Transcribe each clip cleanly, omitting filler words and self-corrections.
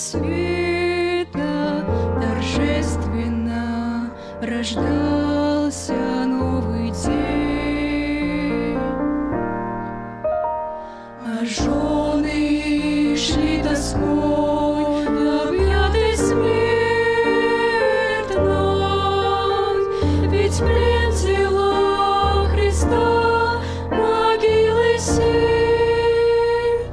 света торжественно рождался новый день, а жены шли тоской в объятый смертной, ведь плен тела Христа могилы сей.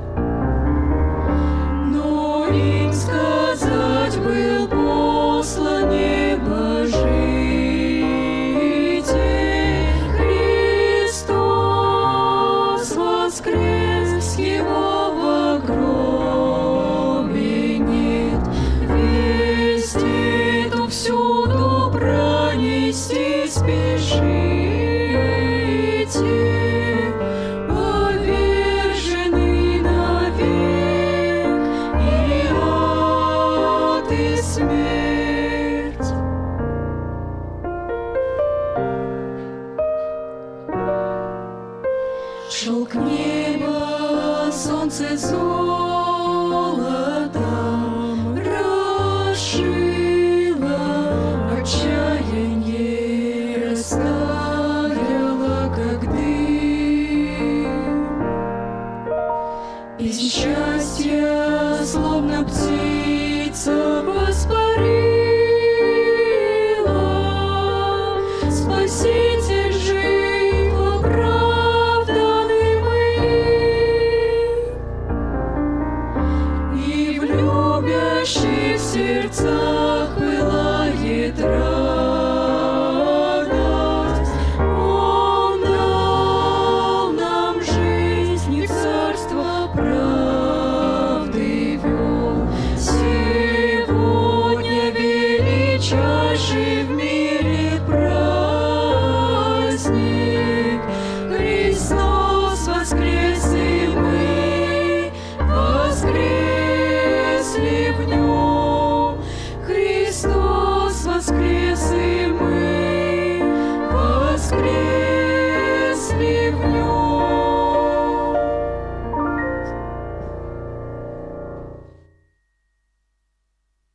Но им сказать был послан небожитель, Христос воскрес, Его в гробе нет. Весть эту всюду пронести спешите, повержены навек и ад, и смерть. Шелк неба, солнце золотом расшило, отчаяние растаяло, как дым. Песнь счастья, словно птица, воспарила. Спаситель жив, оправданы мы, и в любящих сердцах